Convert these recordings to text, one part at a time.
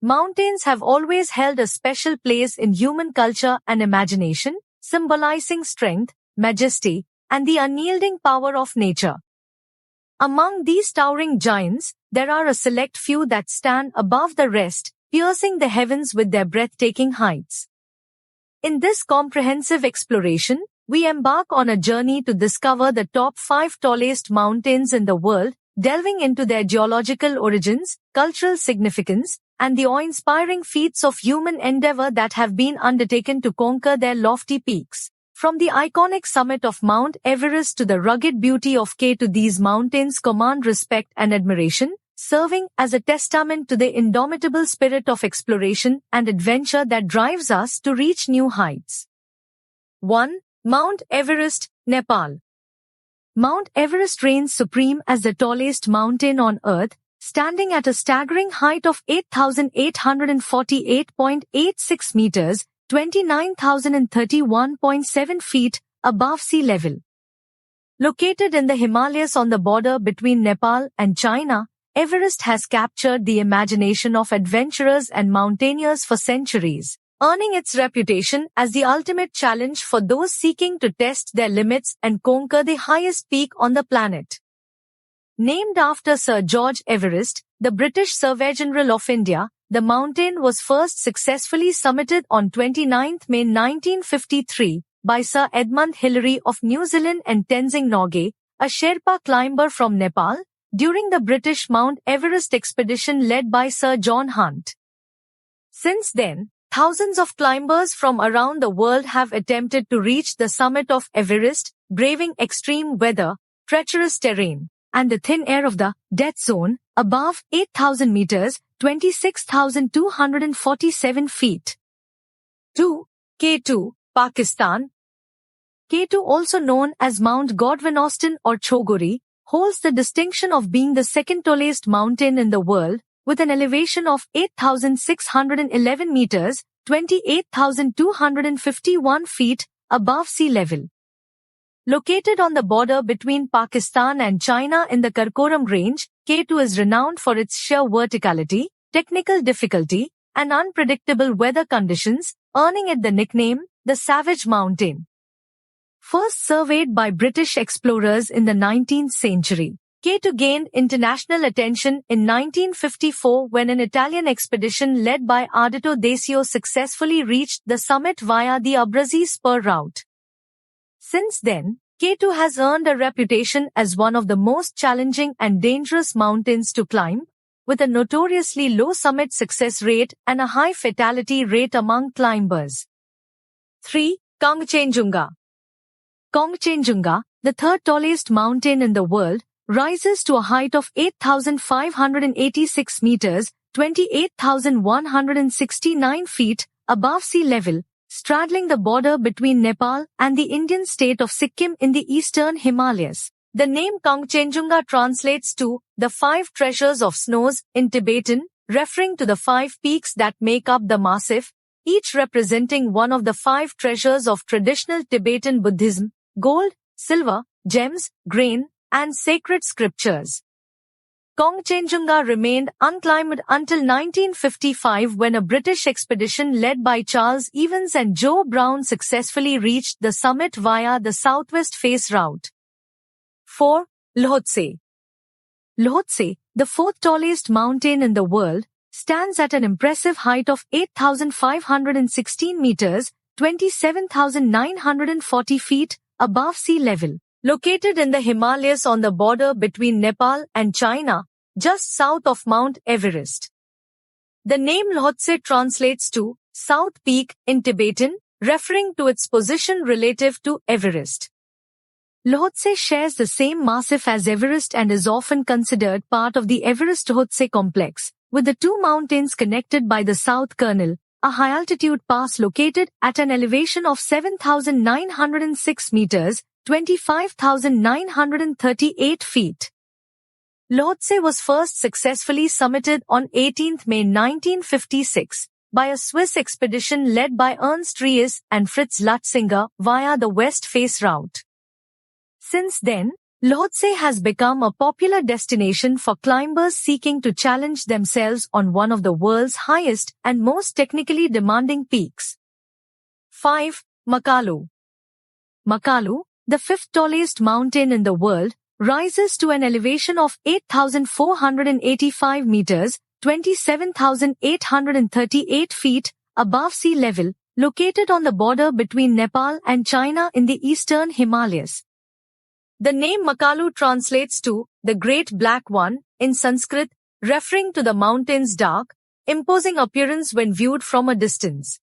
Mountains have always held a special place in human culture and imagination, symbolizing strength, majesty, and the unyielding power of nature. Among these towering giants, there are a select few that stand above the rest, piercing the heavens with their breathtaking heights. In this comprehensive exploration, we embark on a journey to discover the top 5 tallest mountains in the world, delving into their geological origins, cultural significance, and the awe-inspiring feats of human endeavor that have been undertaken to conquer their lofty peaks. From the iconic summit of Mount Everest to the rugged beauty of K2, these mountains command respect and admiration, serving as a testament to the indomitable spirit of exploration and adventure that drives us to reach new heights. 1. Mount Everest, Nepal. Mount Everest reigns supreme as the tallest mountain on Earth, standing at a staggering height of 8,848.86 meters, 29,031.7 feet above sea level. Located in the Himalayas on the border between Nepal and China, Everest has captured the imagination of adventurers and mountaineers for centuries, earning its reputation as the ultimate challenge for those seeking to test their limits and conquer the highest peak on the planet. Named after Sir George Everest, the British Surveyor General of India, the mountain was first successfully summited on 29 May 1953 by Sir Edmund Hillary of New Zealand and Tenzing Norgay, a Sherpa climber from Nepal, during the British Mount Everest expedition led by Sir John Hunt. Since then, thousands of climbers from around the world have attempted to reach the summit of Everest, braving extreme weather, treacherous terrain, and the thin air of the death zone above 8,000 meters, 26,247 feet. 2. K2, Pakistan. K2, also known as Mount Godwin Austen or Choguri, holds the distinction of being the second tallest mountain in the world, with an elevation of 8,611 meters, 28,251 feet above sea level. Located on the border between Pakistan and China in the Karakoram Range, K2 is renowned for its sheer verticality, technical difficulty, and unpredictable weather conditions, earning it the nickname, the Savage Mountain. First surveyed by British explorers in the 19th century, K2 gained international attention in 1954 when an Italian expedition led by Ardito Desio successfully reached the summit via the Abruzzi Spur route. Since then, K2 has earned a reputation as one of the most challenging and dangerous mountains to climb, with a notoriously low summit success rate and a high fatality rate among climbers. 3. Kangchenjunga. Kangchenjunga, the third tallest mountain in the world, rises to a height of 8,586 meters, 28,169 feet above sea level, straddling the border between Nepal and the Indian state of Sikkim in the eastern Himalayas. The name Kangchenjunga translates to the 5 treasures of snows in Tibetan, referring to the 5 peaks that make up the massif, each representing one of the 5 treasures of traditional Tibetan Buddhism: gold, silver, gems, grain, and sacred scriptures. Kangchenjunga remained unclimbed until 1955 when a British expedition led by Charles Evans and Joe Brown successfully reached the summit via the southwest face route. 4. Lhotse. Lhotse, the 4th tallest mountain in the world, stands at an impressive height of 8,516 meters, 27,940 feet above sea level. Located in the Himalayas on the border between Nepal and China, just south of Mount Everest. The name Lhotse translates to South Peak in Tibetan, referring to its position relative to Everest. Lhotse shares the same massif as Everest and is often considered part of the Everest-Lhotse complex, with the two mountains connected by the South Kernel, a high-altitude pass located at an elevation of 7,906 meters, 25,938 feet. Lhotse was first successfully summited on 18 May 1956 by a Swiss expedition led by Ernst Ries and Fritz Lutzinger via the west face route. Since then, Lhotse has become a popular destination for climbers seeking to challenge themselves on one of the world's highest and most technically demanding peaks. 5. Makalu. Makalu, the fifth tallest mountain in the world, rises to an elevation of 8,485 meters, 27,838 feet, above sea level, located on the border between Nepal and China in the eastern Himalayas. The name Makalu translates to the Great Black One in Sanskrit, referring to the mountain's dark, imposing appearance when viewed from a distance.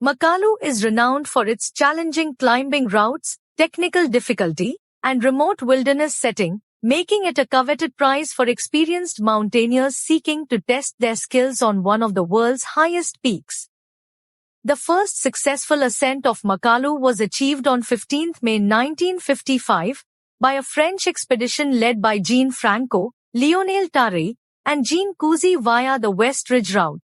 Makalu is renowned for its challenging climbing routes, technical difficulty, and remote wilderness setting, making it a coveted prize for experienced mountaineers seeking to test their skills on one of the world's highest peaks. The first successful ascent of Makalu was achieved on 15 May 1955 by a French expedition led by Jean Franco, Lionel Tarre, and Jean Cousy via the West Ridge route.